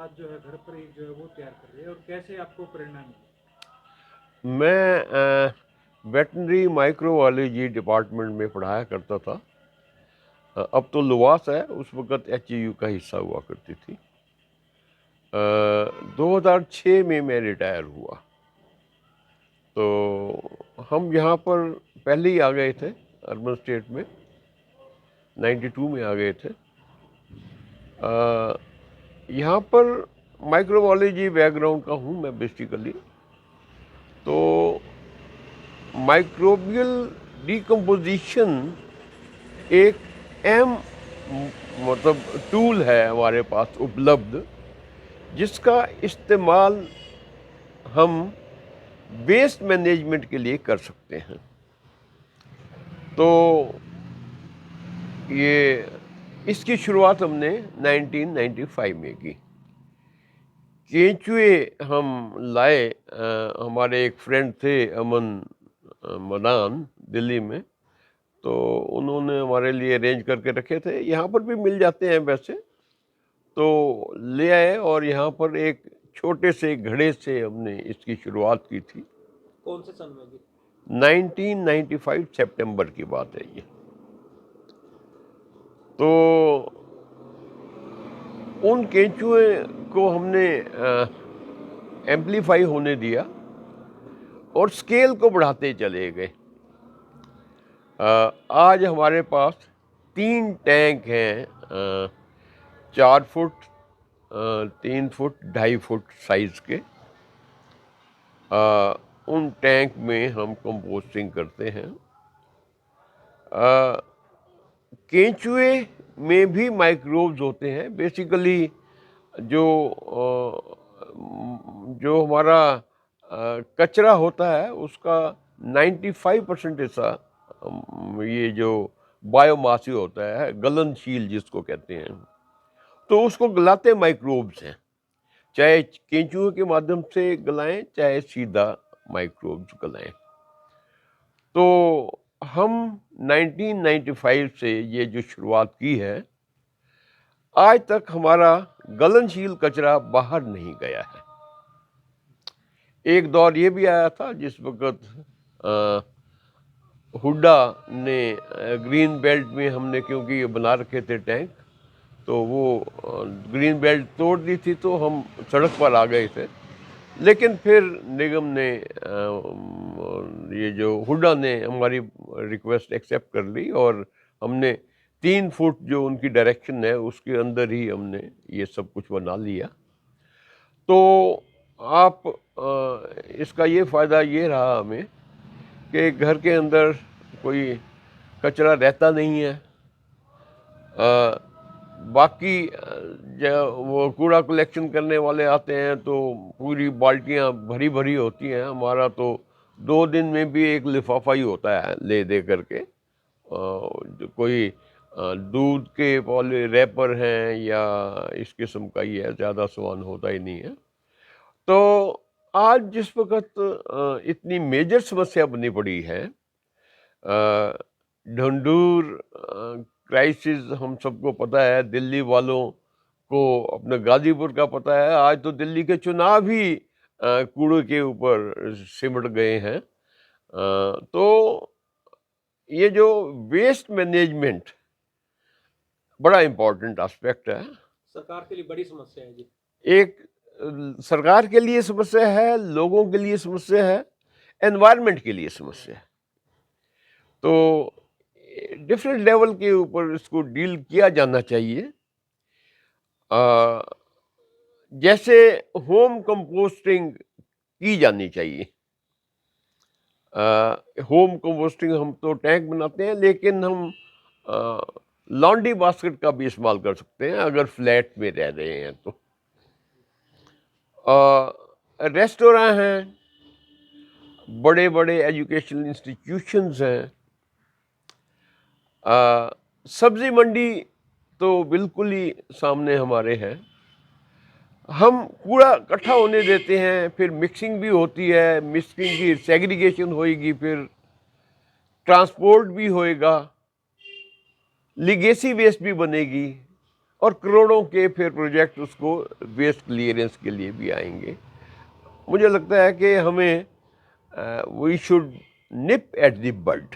आज जो है घर पर ही जो है वो तैयार कर रहे हैं, और कैसे आपको प्रेरणा मिली? मैं वेटनरी माइक्रोबायोलॉजी डिपार्टमेंट में पढ़ाया करता था। अब तो लुवास है, उस वक़्त एचईयू का हिस्सा हुआ करती थी। 2006 में मैं रिटायर हुआ, तो हम यहाँ पर पहले ही आ गए थे अर्बन स्टेट में, 92 में आ गए थे। यहाँ पर माइक्रोबायोलॉजी बैकग्राउंड का हूँ मैं बेसिकली। तो माइक्रोबियल डिकम्पोजिशन एक अहम मतलब टूल है हमारे पास उपलब्ध, जिसका इस्तेमाल हम वेस्ट मैनेजमेंट के लिए कर सकते हैं। तो ये इसकी शुरुआत हमने 1995 में की। केंचुए हम लाए, हमारे एक फ्रेंड थे अमन मदान दिल्ली में, तो उन्होंने हमारे लिए अरेंज करके रखे थे। यहाँ पर भी मिल जाते हैं वैसे, तो ले आए और यहाँ पर एक छोटे से घड़े से हमने इसकी शुरुआत की थी। कौन से सन में जी? 1995 सितंबर की बात है ये। तो उन केंचुए को हमने एम्पलीफाई होने दिया और स्केल को बढ़ाते चले गए। आज हमारे पास 3 टैंक हैं, 4 फुट, 3 फुट, 2.5 फुट साइज के। उन टैंक में हम कंपोस्टिंग करते हैं। केंचुए में भी माइक्रोब्स होते हैं बेसिकली। जो जो हमारा कचरा होता है उसका 95% हिस्सा ये जो बायोमास ही होता है, गलनशील जिसको कहते हैं। तो उसको गलाते माइक्रोब्स हैं, चाहे केंचुए के माध्यम से गलाएं चाहे सीधा माइक्रोब्स गलाएं। तो हम 1995 से ये जो शुरुआत की है, आज तक हमारा गलनशील कचरा बाहर नहीं गया है। एक दौर ये भी आया था जिस वक्त हुड्डा ने ग्रीन बेल्ट में हमने, क्योंकि ये बना रखे थे टैंक, तो वो ग्रीन बेल्ट तोड़ दी थी, तो हम सड़क पर आ गए थे। लेकिन फिर निगम ने ये जो हुड्डा ने हमारी रिक्वेस्ट एक्सेप्ट कर ली और हमने 3 फुट जो उनकी डायरेक्शन है उसके अंदर ही हमने ये सब कुछ बना लिया। तो आप इसका ये फ़ायदा ये रहा हमें कि घर के अंदर कोई कचरा रहता नहीं है। बाकी जब वो कूड़ा कलेक्शन करने वाले आते हैं तो पूरी बाल्टियाँ भरी भरी होती हैं। हमारा तो 2 दिन में भी एक लिफाफा ही होता है ले दे करके। जो कोई दूध के पॉली रैपर हैं या इस किस्म का ही है, ज़्यादा सामान होता ही नहीं है। तो आज जिस वक्त इतनी मेजर समस्या बनी पड़ी है, ढंढूर क्राइसिस हम सबको पता है, दिल्ली वालों को अपने गाजीपुर का पता है। आज तो दिल्ली के चुनाव ही कूड़े के ऊपर सिमट गए हैं। तो ये जो वेस्ट मैनेजमेंट बड़ा इम्पोर्टेंट एस्पेक्ट है। सरकार के लिए बड़ी समस्या है जी। एक सरकार के लिए समस्या है, लोगों के लिए समस्या है, एनवायरनमेंट के लिए समस्या है। तो डिफरेंट लेवल के ऊपर इसको डील किया जाना चाहिए। जैसे होम कंपोस्टिंग की जानी चाहिए। होम कंपोस्टिंग हम तो टैंक बनाते हैं, लेकिन हम लॉन्ड्री बास्केट का भी इस्तेमाल कर सकते हैं अगर फ्लैट में रह रहे हैं तो। रेस्टोरेंट हैं, बड़े बड़े एजुकेशनल इंस्टीट्यूशंस हैं, सब्जी मंडी तो बिल्कुल ही सामने हमारे है। हम कूड़ा इकट्ठा होने देते हैं, फिर मिक्सिंग भी होती है, मिक्सिंग की सेग्रीगेशन होएगी, फिर ट्रांसपोर्ट भी होएगा, लिगेसी वेस्ट भी बनेगी और करोड़ों के फिर प्रोजेक्ट उसको वेस्ट क्लियरेंस के लिए भी आएंगे। मुझे लगता है कि हमें we should nip at the bud,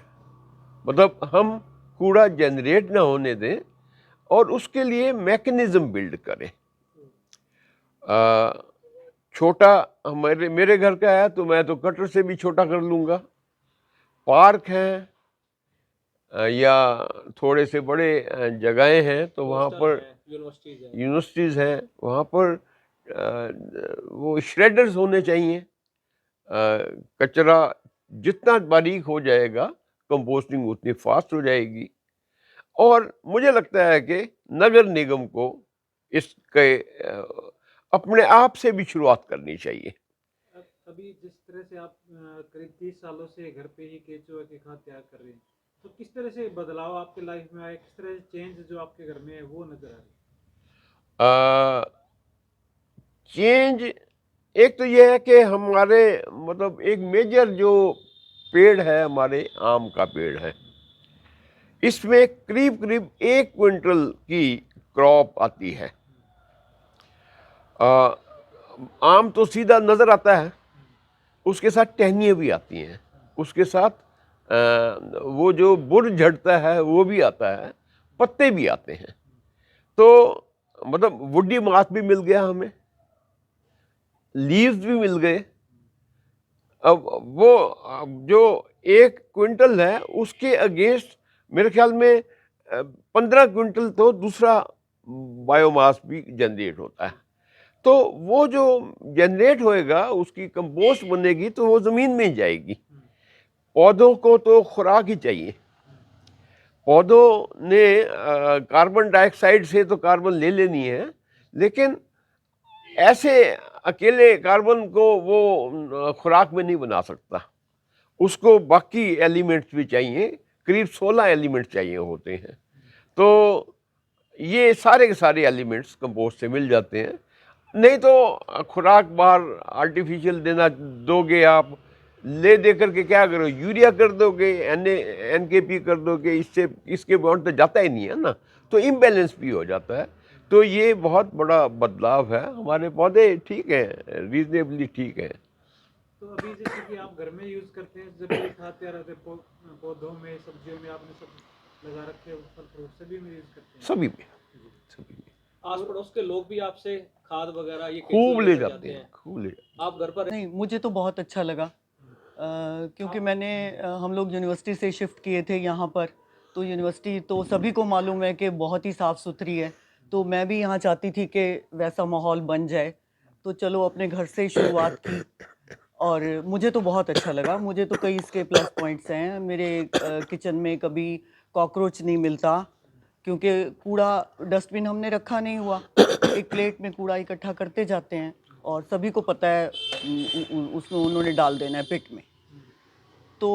मतलब हम कूड़ा जनरेट ना होने दें और उसके लिए मैकेनिज्म बिल्ड करें। छोटा मेरे घर का है तो मैं तो कटर से भी छोटा कर लूँगा। पार्क हैं या थोड़े से बड़े जगहें हैं तो वहाँ पर यूनिवर्सिटीज़ हैं, वहाँ पर वो श्रेडर्स होने चाहिए। कचरा जितना बारीक हो जाएगा कंपोस्टिंग उतनी फास्ट हो जाएगी। और मुझे लगता है कि नगर निगम को इसके अपने आप से भी शुरुआत करनी चाहिए। अभी जिस तरह से आप करीब 30 सालों से घर पे ही केचुआ की खाद तैयार कर रहे हैं, तो किस तरह से बदलाव आपके लाइफ में आए, किस तरह से चेंज जो आपके घर में है वो नजर आ रही है? चेंज एक तो ये है कि हमारे मतलब एक मेजर जो पेड़ है हमारे आम का पेड़ है, इसमें करीब करीब 1 क्विंटल की क्रॉप आती है। आम तो सीधा नज़र आता है, उसके साथ टहनियाँ भी आती हैं, उसके साथ वो जो बुर झड़ता है वो भी आता है, पत्ते भी आते हैं। तो मतलब वुडी मास भी मिल गया हमें, लीव्स भी मिल गए। अब वो जो 1 क्विंटल है उसके अगेंस्ट मेरे ख्याल में 15 क्विंटल तो दूसरा बायोमास भी जनरेट होता है। तो वो जो जनरेट होएगा उसकी कंपोस्ट बनेगी तो वो ज़मीन में ही जाएगी। पौधों को तो खुराक ही चाहिए। पौधों ने कार्बन डाइऑक्साइड से तो कार्बन ले लेनी है, लेकिन ऐसे अकेले कार्बन को वो खुराक में नहीं बना सकता, उसको बाकी एलिमेंट्स भी चाहिए, करीब 16 एलिमेंट्स चाहिए होते हैं। तो ये सारे के सारे एलिमेंट्स कंपोस्ट से मिल जाते हैं। नहीं तो खुराक बाहर आर्टिफिशियल देना दोगे आप, ले दे करके क्या करो, यूरिया कर दोगे, NKP कर दोगे, इससे इसके बॉन्ड तो जाता ही नहीं है ना, तो इम्बैलेंस भी हो जाता है। तो ये बहुत बड़ा बदलाव है। हमारे पौधे ठीक हैं, रीजनेबली ठीक हैं। तो अभी जैसे कि आप घर में यूज करते हैं, जब भी खाद तैयार होते हैं पौधों में, सब्जियों में आपने सब लगा रखे हैं, फल फ्रूट सभी में यूज करते हैं? सभी में, सभी में। आस पड़ोस के लोग भी आपसे खाद वगैरह ये खूब ले लेकर जाते हैं, खूब ले जाते आप घर पर नहीं, मुझे तो बहुत अच्छा लगा क्योंकि हम लोग यूनिवर्सिटी से शिफ्ट किए थे यहाँ पर। तो यूनिवर्सिटी तो सभी को मालूम है कि बहुत ही साफ़ सुथरी है, तो मैं भी यहाँ चाहती थी कि वैसा माहौल बन जाए। तो चलो अपने घर से ही शुरुआत की और मुझे तो बहुत अच्छा लगा। मुझे तो कई इसके प्लस पॉइंट्स हैं। मेरे किचन में कभी कॉकरोच नहीं मिलता क्योंकि कूड़ा डस्टबिन हमने रखा नहीं हुआ, एक प्लेट में कूड़ा इकट्ठा करते जाते हैं और सभी को पता है उसमें उन्होंने डाल देना है पिट में। तो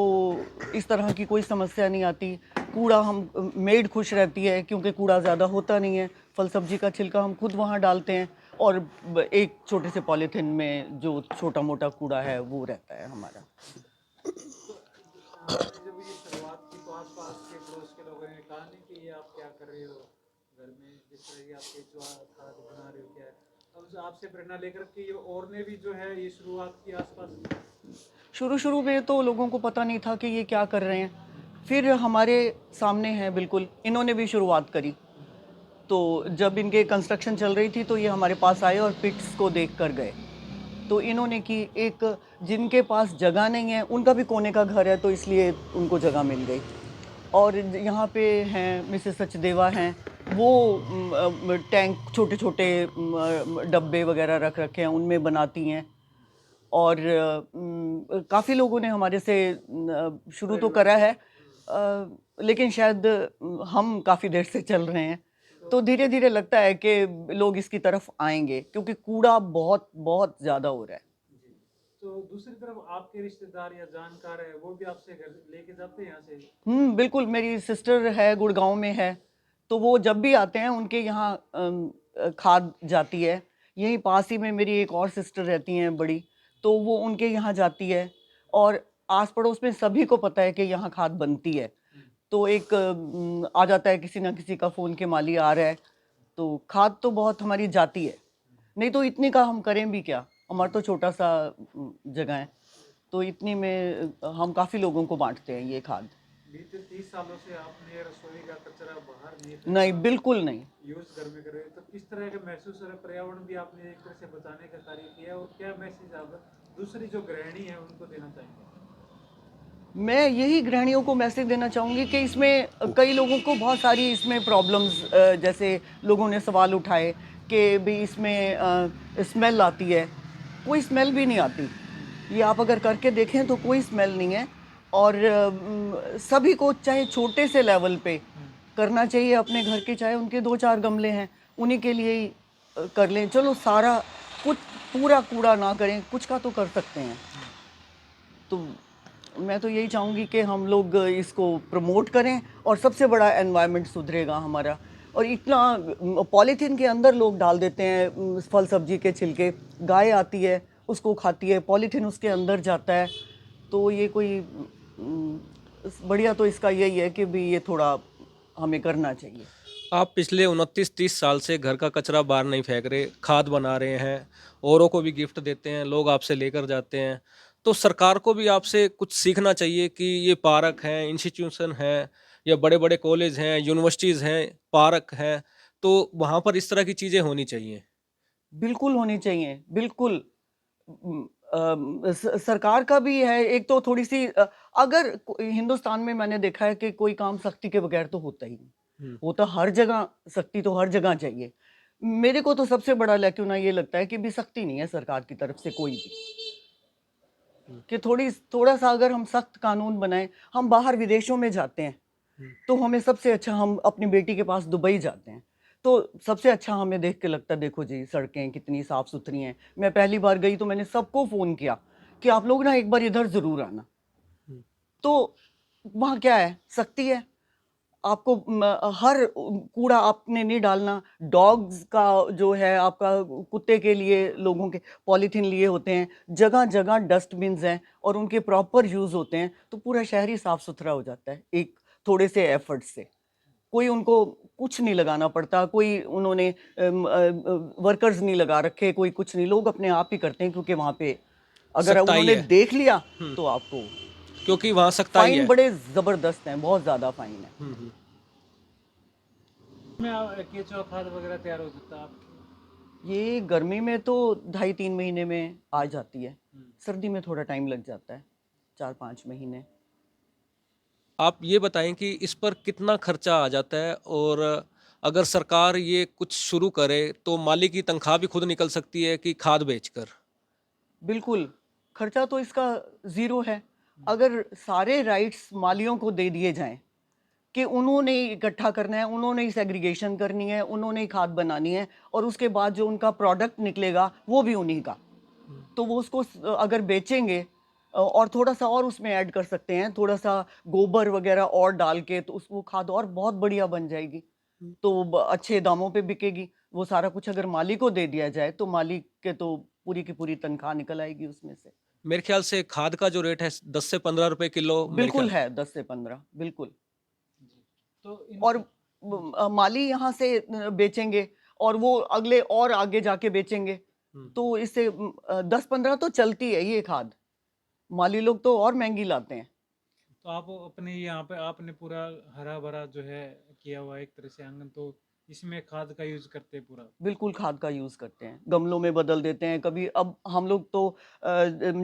इस तरह की कोई समस्या नहीं आती। कूड़ा हम मेड खुश रहती है क्योंकि कूड़ा ज़्यादा होता नहीं है। फल सब्जी का छिलका हम खुद वहाँ डालते हैं और एक छोटे से पॉलीथिन में जो छोटा मोटा कूड़ा है वो रहता है हमारा। आपने जब ये शुरुआत की तो आसपास के पड़ोस के लोगों ने कहा नहीं कि ये आप क्या कर रहे हो घर में, जिस तरह की आप केचुआ खाद बना रहे हो, क्या है? अब आपसे प्रेरणा लेकर के ये और ने भी जो है ये शुरुआत की आसपास? शुरू में तो लोगों को पता नहीं था कि ये क्या कर रहे हैं, फिर हमारे सामने हैं बिल्कुल, इन्होंने भी शुरुआत करी। तो जब इनके कंस्ट्रक्शन चल रही थी तो ये हमारे पास आए और पिट्स को देख कर गए। तो इन्होंने की एक जिनके पास जगह नहीं है, उनका भी कोने का घर है तो इसलिए उनको जगह मिल गई। और यहाँ पे हैं मिसेस सचदेवा हैं, वो टैंक छोटे छोटे डब्बे वगैरह रख रखे हैं, उनमें बनाती हैं। और काफ़ी लोगों ने हमारे से शुरू तो करा है, लेकिन शायद हम काफ़ी देर से चल रहे हैं तो धीरे धीरे लगता है कि लोग इसकी तरफ आएंगे क्योंकि कूड़ा बहुत बहुत ज़्यादा हो रहा है। तो दूसरी तरफ आपके रिश्तेदार या जानकार है वो भी आपसे घर लेके जाते हैं यहाँ से? बिल्कुल, मेरी सिस्टर है, गुड़गांव में है, तो वो जब भी आते हैं उनके यहाँ खाद जाती है। यहीं पास ही में मेरी एक और सिस्टर रहती हैं बड़ी, तो वो उनके यहाँ जाती है और आस पड़ोस में सभी को पता है कि यहाँ खाद बनती है। तो एक आ जाता है किसी ना किसी का फ़ोन कि माली आ रहा है, तो खाद तो बहुत हमारी जाती है, नहीं तो इतनी का हम करें भी क्या, हमारा तो छोटा सा जगह है, तो इतनी में हम काफ़ी लोगों को बांटते हैं ये खाद। बीते 30 सालों से आपने रसोई का कचरा बाहर नहीं नहीं, फेंका, बिल्कुल नहीं। यूज घर में कर रहे हो, तो किस तरह का महसूस हो रहा है? पर्यावरण भी आपने एक तरह से बचाने का कार्य किया है, और क्या मैसेज आप दूसरी जो गृहिणी है उनको देना चाहेंगे? मैं यही गृहिणियों को मैसेज देना चाहूँगी कि इसमें कई लोगों को बहुत सारी इसमें प्रॉब्लम्स, जैसे लोगों ने सवाल उठाए कि भी इसमें स्मेल आती है। कोई स्मेल भी नहीं आती, ये आप अगर करके देखें तो कोई स्मेल नहीं है। और सभी को चाहे छोटे से लेवल पे करना चाहिए अपने घर के, चाहे उनके 2-4 गमले हैं उन्हीं के लिए ही कर लें। चलो सारा कुछ पूरा कूड़ा ना करें, कुछ का तो कर सकते हैं। तो मैं तो यही चाहूँगी कि हम लोग इसको प्रमोट करें और सबसे बड़ा एनवायरनमेंट सुधरेगा हमारा। और इतना पॉलीथीन के अंदर लोग डाल देते हैं फल सब्जी के छिलके, गाय आती है उसको खाती है, पॉलीथीन उसके अंदर जाता है। तो ये कोई बढ़िया तो इसका यही है कि भी ये थोड़ा हमें करना चाहिए। आप पिछले 29-30 साल से घर का कचरा बाहर नहीं फेंक रहे, खाद बना रहे हैं, औरों को भी गिफ्ट देते हैं, लोग आपसे लेकर जाते हैं। तो सरकार को भी आपसे कुछ सीखना चाहिए कि ये पार्क हैं, इंस्टीट्यूशन हैं, या बड़े-बड़े कॉलेज हैं, यूनिवर्सिटीज़ हैं, पार्क हैं, तो वहाँ पर इस तरह की चीज़ें होनी चाहिए। बिल्कुल होनी चाहिए, बिल्कुल। सरकार का भी है एक तो थोड़ी सी, अगर हिंदुस्तान में मैंने देखा है कि कोई काम सख्ती के बगैर तो होता ही नहीं। वो तो हर जगह सख्ती तो हर जगह चाहिए। मेरे को तो सबसे बड़ा लैक्यूना ये लगता है कि भी सख्ती नहीं है सरकार की तरफ से कोई भी, कि थोड़ा सा अगर हम सख्त कानून बनाएं। हम बाहर विदेशों में जाते हैं तो हमें सबसे अच्छा, हम अपनी बेटी के पास दुबई जाते हैं तो सबसे अच्छा हमें देख के लगता है देखो जी सड़कें कितनी साफ सुथरी हैं। मैं पहली बार गई तो मैंने सबको फ़ोन किया कि आप लोग ना एक बार इधर ज़रूर आना। तो वहाँ क्या है, सख्ती है। आपको हर कूड़ा आपने नहीं डालना। डॉग्स का जो है आपका, कुत्ते के लिए लोगों के पॉलीथीन लिए होते हैं, जगह जगह डस्टबिन्स हैं और उनके प्रॉपर यूज़ होते हैं, तो पूरा शहर ही साफ सुथरा हो जाता है एक थोड़े से एफर्ट से। कोई उनको कुछ नहीं लगाना पड़ता, कोई उन्होंने वर्कर्स नहीं लगा रखे, कोई कुछ नहीं, लोग अपने आप ही करते हैं क्योंकि वहाँ पे अगर सख्ताई उन्होंने है। देख लिया हुँ, तो आपको क्योंकि वहाँ सख्ताई फाइन है। बड़े ज़बरदस्त हैं, बहुत ज़्यादा फाइन है। में केचुआ खाद वगैरह तैयार हो जाता है आपकी? ये गर्मी में तो 2.5-3 महीने में आ जाती है, सर्दी में थोड़ा टाइम लग जाता है, 4-5 महीने। आप ये बताएं कि इस पर कितना खर्चा आ जाता है, और अगर सरकार ये कुछ शुरू करे तो माली की तनख्वाह भी खुद निकल सकती है कि खाद बेचकर। बिल्कुल, खर्चा तो इसका ज़ीरो है। अगर सारे राइट्स मालियों को दे दिए जाएँ कि उन्होंने ही इकट्ठा करना है, उन्होंने ही सेग्रीगेशन करनी है, उन्होंने ही खाद बनानी है और उसके बाद जो उनका प्रोडक्ट निकलेगा वो भी उन्हीं का। तो वो उसको अगर बेचेंगे, और थोड़ा-सा और उसमें ऐड कर सकते हैं, थोड़ा-सा गोबर वगैरह और डाल के, तो उस वो खाद और बहुत बढ़िया बन जाएगी। तो अच्छे दामों पे बिकेगी। वो सारा कुछ अगर माली को दे दिया जाए तो माली के तो पूरी की पूरी तनख्वाह निकल आएगी उसमें से। मेरे ख्याल से खाद का जो रेट है 10 से 15 रुपए किलो, मेरे बिल्कुल ख्याल। है 10 से 15, बिल्कुल। जी। तो और माली यहाँ से बेचेंगे और वो अगले और आगे जाके बेचेंगे, तो इससे 10-15 तो चलती है ये खाद। माली लोग तो और महंगी लाते हैं। तो आप अपने यहाँ पे आपने पूरा हरा भरा जो है किया हुआ है एक तरह से आंगन, तो इसमें खाद का यूज करते हैं पूरा? बिल्कुल खाद का यूज़ करते हैं, गमलों में बदल देते हैं। कभी अब हम लोग तो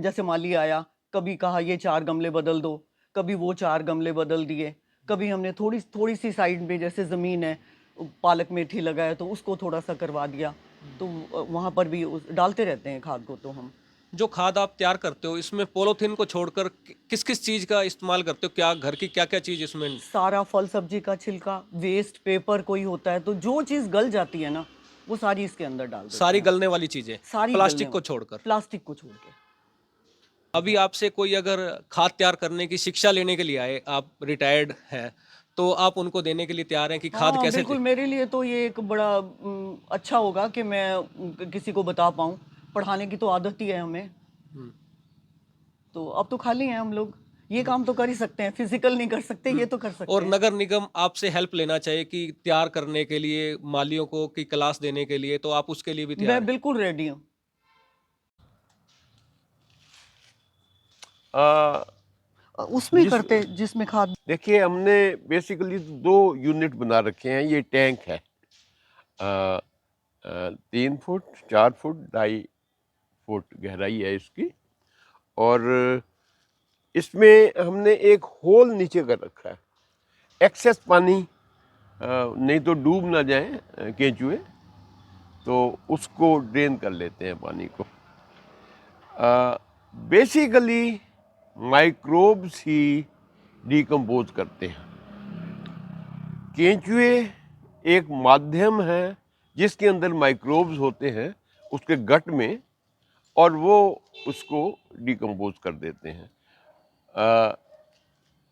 जैसे माली आया, कभी कहा ये 4 गमले बदल दो, कभी वो 4 गमले बदल दिए। कभी हमने थोड़ी-सी साइड में जैसे ज़मीन है, पालक मेथी लगा है तो उसको थोड़ा-सा करवा दिया। तो वहाँ पर भी उस डालते रहते हैं खाद को तो हम। जो खाद आप तैयार करते हो इसमें पॉलीथीन को छोड़कर किस किस चीज़ का इस्तेमाल करते हो? क्या घर की क्या क्या चीज़ इसमें? सारा फल सब्जी का छिलका, वेस्ट पेपर कोई होता है तो जो चीज़ गल जाती है ना, वो सारी इसके अंदर डाल देते सारी हैं। गलने वाली चीज़ें, सारी गलने प्लास्टिक को वाली, छोड़कर। प्लास्टिक को छोड़ के। अभी आपसे कोई अगर खाद तैयार करने की शिक्षा लेने के लिए आए, आप रिटायर्ड हैं, तो आप उनको देने के लिए तैयार हैं कि खाद हाँ, कैसे बिल्कुल मेरे लिए तो ये एक बड़ा अच्छा होगा कि मैं किसी को बता पाऊँ। पढ़ाने की तो आदत ही है हमें, तो अब तो खाली हैं हम लोग। ये काम तो कर ही सकते हैं, फिजिकल नहीं कर सकते, ये तो कर सकते और हैं। नगर निगम आपसे हेल्प लेना चाहिए कि तैयार करने के लिए, मालियों को की क्लास देने के लिए, तो आप उसके लिए भी तैयार मैं हैं? बिल्कुल रेडी हूँ। अ, उसमें जिस करते जिसमें खाद। देखिए, हमने बेसिकली 2 यूनिट बना रखे हैं। ये टैंक है 3 फुट, 4 फुट, 2.5 फुट गहराई है इसकी, और इसमें हमने एक होल नीचे कर रखा है। एक्सेस पानी नहीं तो डूब ना जाए केंचुए, तो उसको ड्रेन कर लेते हैं पानी को। बेसिकली माइक्रोब्स ही डिकम्पोज करते हैं। केंचुए एक माध्यम है जिसके अंदर माइक्रोब्स होते हैं उसके गट में, और वो उसको डिकम्पोज कर देते हैं।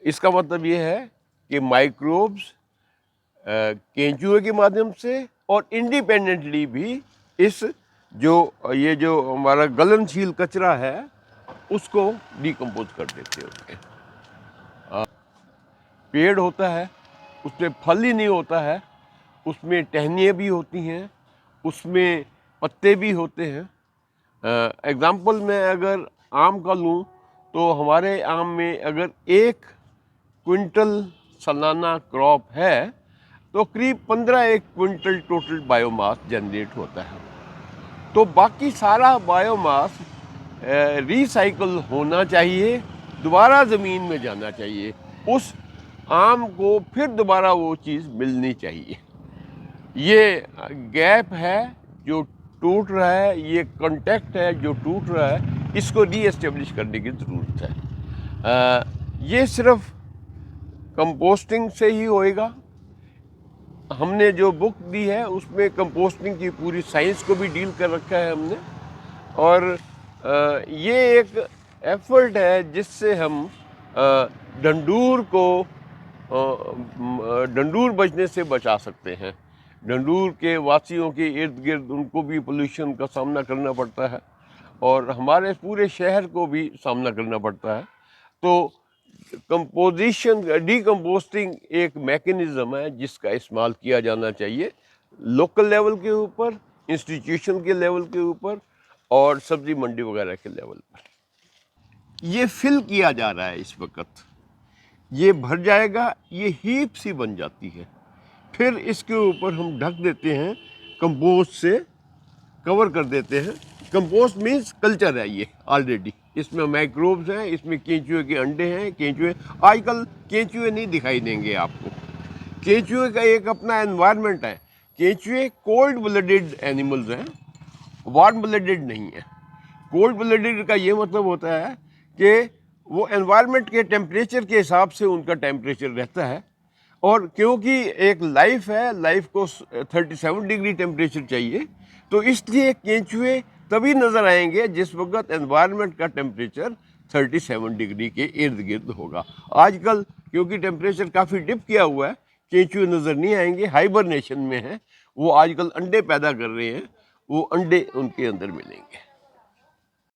इसका मतलब ये है कि माइक्रोब्स केंचुए के माध्यम से और इंडिपेंडेंटली भी इस ये जो हमारा गलनशील कचरा है उसको डिकम्पोज कर देते होते हैं। पेड़ होता है, उसमें फल ही नहीं होता है, उसमें टहनियाँ भी होती हैं, उसमें पत्ते भी होते हैं। एग्ज़ाम्पल मैं अगर आम का लूँ तो हमारे आम में अगर 1 क्विंटल सालाना क्रॉप है तो करीब 15 क्विंटल टोटल बायोमास जनरेट होता है। तो बाकी सारा बायोमास रिसाइकल होना चाहिए, दोबारा ज़मीन में जाना चाहिए, उस आम को फिर दोबारा वो चीज़ मिलनी चाहिए। ये गैप है जो टूट रहा है, ये कॉन्टैक्ट है जो टूट रहा है, इसको रीएस्टेब्लिश करने की ज़रूरत है। ये सिर्फ कंपोस्टिंग से ही होएगा। हमने जो बुक दी है उसमें कंपोस्टिंग की पूरी साइंस को भी डील कर रखा है हमने, और ये एक एफर्ट है जिससे हम डंडूर को डंडूर बचने से बचा सकते हैं। डंडूर के वासियों के इर्द गिर्द उनको भी पोल्यूशन का सामना करना पड़ता है, और हमारे पूरे शहर को भी सामना करना पड़ता है। तो कंपोजिशन डीकम्पोस्टिंग एक मैकेनिज़्म है जिसका इस्तेमाल किया जाना चाहिए लोकल लेवल के ऊपर, इंस्टीट्यूशन के लेवल के ऊपर, और सब्जी मंडी वगैरह के लेवल पर। ये फिल किया जा रहा है इस वक्त, ये भर जाएगा, ये हीप सी बन जाती है, फिर इसके ऊपर हम ढक देते हैं, कंपोस्ट से कवर कर देते हैं। कंपोस्ट मीन्स कल्चर है ये ऑलरेडी, इसमें माइक्रोब्स हैं, इसमें केंचुए के अंडे हैं। केंचुए आजकल केंचुए नहीं दिखाई देंगे आपको, केंचुए का एक अपना एनवायरनमेंट है। केंचुए कोल्ड ब्लडेड एनिमल्स हैं, वार्म ब्लडेड नहीं है। कोल्ड ब्लडेड का ये मतलब होता है कि वो एनवायरनमेंट के टेम्परेचर के हिसाब से उनका टेम्परेचर रहता है, और क्योंकि एक लाइफ है, लाइफ को 37 डिग्री टेम्परेचर चाहिए, तो इसलिए केंचुए तभी नज़र आएंगे जिस वक्त एनवायरनमेंट का टेम्परेचर 37 डिग्री के इर्द गिर्द होगा। आजकल क्योंकि टेम्परेचर काफ़ी डिप किया हुआ है, केंचुए नज़र नहीं आएंगे, हाइबरनेशन में हैं, वो आजकल अंडे पैदा कर रहे हैं, वो अंडे उनके अंदर मिलेंगे।